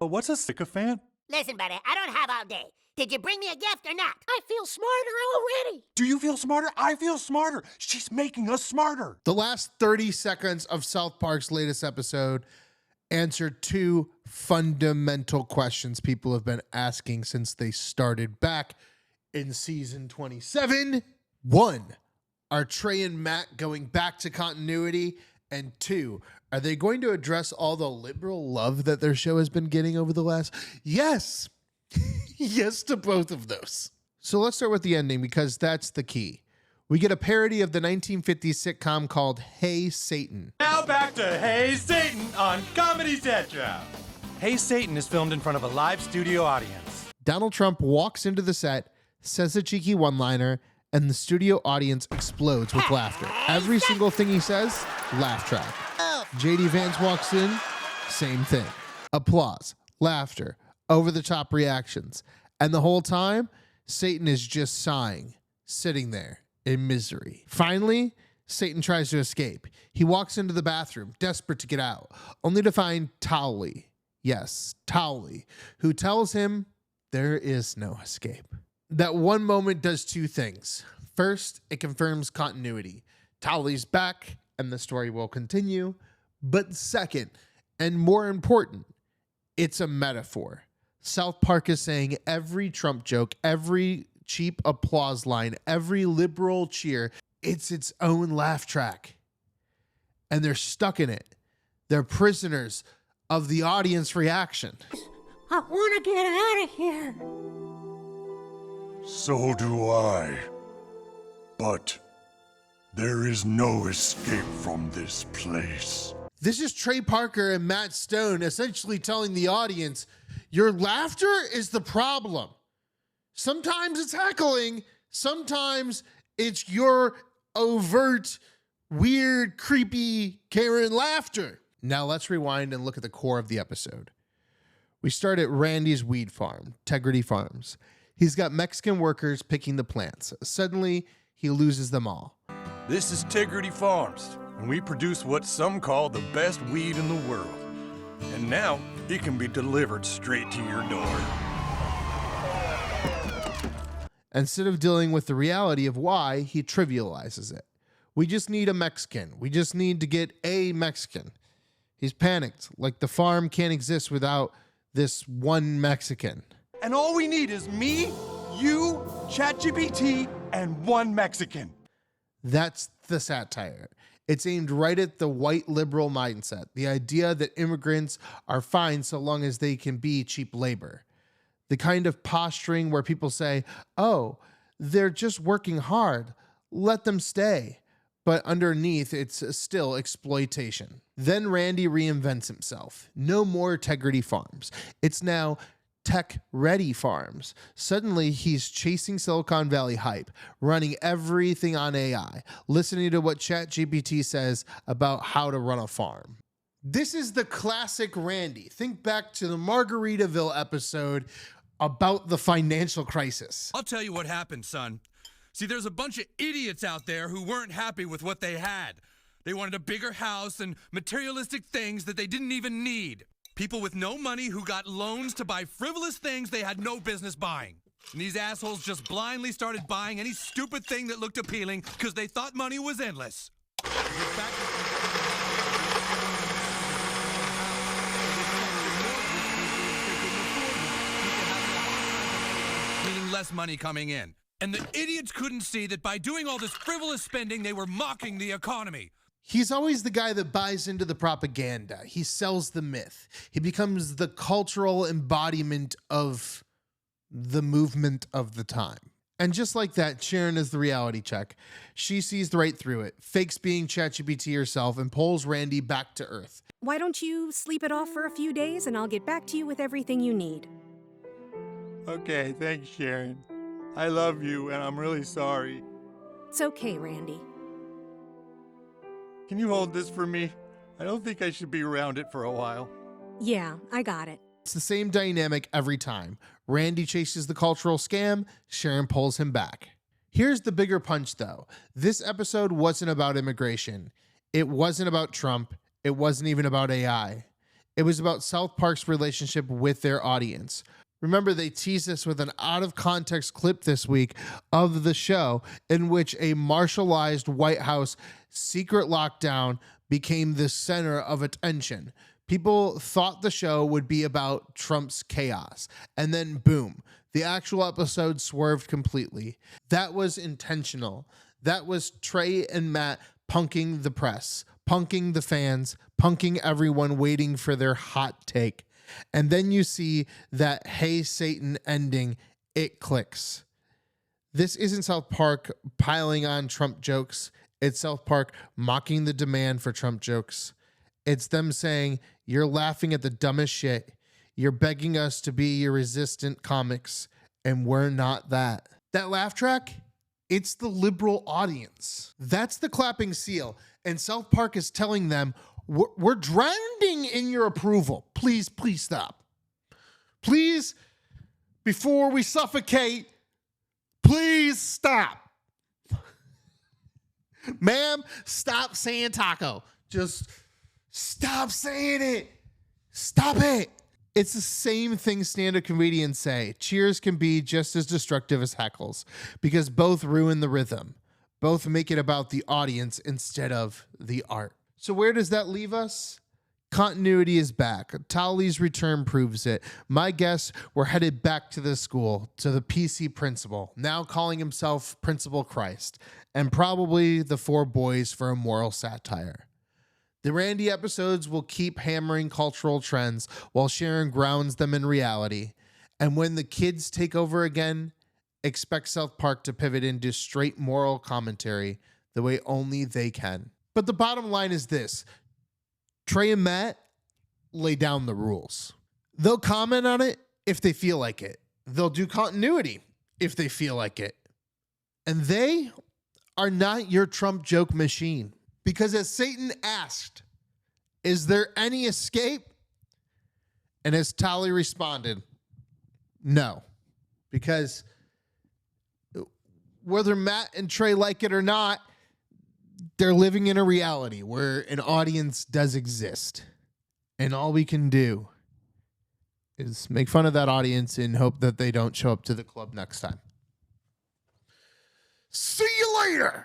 But what's a sycophant? Listen, buddy, I don't have all day. Did you bring me a gift or not? I feel smarter already. Do you feel smarter? I feel smarter. She's making us smarter. The last 30 seconds of South Park's latest episode answered two fundamental questions people have been asking since they started back in season 27. One, are Trey and Matt going back to continuity? And two, are they going to address all the liberal love that their show has been getting over the last? Yes. Yes to both of those. So let's start with the ending because that's the key. We get a parody of the 1950s sitcom called Hey Satan. Now back to Hey Satan on Comedy Central. Hey Satan is filmed in front of a live studio audience. Donald Trump walks into the set, says a cheeky one-liner, and the studio audience explodes with laughter. Every single thing he says, laugh track. JD Vance walks in, same thing. Applause, laughter, over-the-top reactions. And the whole time, Satan is just sighing, sitting there in misery. Finally, Satan tries to escape. He walks into the bathroom, desperate to get out, only to find Towelie. Yes, Towelie, who tells him there is no escape. That one moment does two things. First, it confirms continuity. Towelie's back, and the story will continue. But second, and more important, it's a metaphor. South Park is saying every Trump joke, every cheap applause line, every liberal cheer, it's its own laugh track. And they're stuck in it. They're prisoners of the audience reaction. I want to get out of here. So do I. But there is no escape from this place. This is Trey Parker and Matt Stone essentially telling the audience, your laughter is the problem. Sometimes it's heckling. Sometimes it's your overt, weird, creepy Karen laughter. Now let's rewind and look at the core of the episode. We start at Randy's weed farm, Integrity Farms. He's got Mexican workers picking the plants. Suddenly, he loses them all. This is Integrity Farms, and we produce what some call the best weed in the world. And now, it can be delivered straight to your door. Instead of dealing with the reality of why, he trivializes it. We just need a Mexican. We just need to get a Mexican. He's panicked, like the farm can't exist without this one Mexican. And all we need is me, you, ChatGPT, and one Mexican. That's the satire. It's aimed right at the white liberal mindset, the idea that immigrants are fine so long as they can be cheap labor. The kind of posturing where people say, oh, they're just working hard, let them stay. But underneath, it's still exploitation. Then Randy reinvents himself. No more Integrity Farms. It's now tech-ready farms. Suddenly, he's chasing Silicon Valley hype, running everything on AI, listening to what ChatGPT says about how to run a farm. This is the classic Randy. Think back to the Margaritaville episode about the financial crisis. I'll tell you what happened, son. See, there's a bunch of idiots out there who weren't happy with what they had. They wanted a bigger house and materialistic things that they didn't even need. People with no money who got loans to buy frivolous things they had no business buying. And these assholes just blindly started buying any stupid thing that looked appealing because they thought money was endless. Meaning less money coming in. And the idiots couldn't see that by doing all this frivolous spending, they were mocking the economy. He's always the guy that buys into the propaganda. He sells the myth. He becomes the cultural embodiment of the movement of the time. And just like that, Sharon is the reality check. She sees right through it, fakes being ChatGPT herself, and pulls Randy back to Earth. Why don't you sleep it off for a few days and I'll get back to you with everything you need. Okay, thanks, Sharon. I love you, and I'm really sorry. It's okay, Randy. Can you hold this for me? I don't think I should be around it for a while. Yeah, I got it. It's the same dynamic every time. Randy chases the cultural scam, Sharon pulls him back. Here's the bigger punch, though. This episode wasn't about immigration. It wasn't about Trump. It wasn't even about AI. It was about South Park's relationship with their audience. Remember, they teased us with an out-of-context clip this week of the show in which a martialized White House secret lockdown became the center of attention. People thought the show would be about Trump's chaos, and then boom, the actual episode swerved completely. That was intentional. That was Trey and Matt punking the press, punking the fans, punking everyone waiting for their hot take. And then you see that "Hey Satan" ending, it clicks. This isn't South Park piling on Trump jokes. It's South Park mocking the demand for Trump jokes. It's them saying, you're laughing at the dumbest shit. You're begging us to be your resistant comics, and we're not that. That laugh track, it's the liberal audience. That's the clapping seal. And South Park is telling them, we're drowning in your approval. Please, please stop. Please, before we suffocate, please stop. Ma'am, stop saying taco. Just stop saying it. Stop it. It's the same thing stand-up comedians say. Cheers can be just as destructive as heckles because both ruin the rhythm. Both make it about the audience instead of the art. So where does that leave us? Continuity is back. Towelie's return proves it. My guess, we're headed back to the school, to the PC principal, now calling himself Principal Christ, and probably the four boys for a moral satire. The Randy episodes will keep hammering cultural trends while Sharon grounds them in reality. And when the kids take over again, expect South Park to pivot into straight moral commentary the way only they can. But the bottom line is this. Trey and Matt lay down the rules. They'll comment on it if they feel like it. They'll do continuity if they feel like it. And they are not your Trump joke machine. Because as Satan asked, is there any escape? And as Towelie responded, no. Because whether Matt and Trey like it or not, they're living in a reality where an audience does exist. And all we can do is make fun of that audience and hope that they don't show up to the club next time. See you later.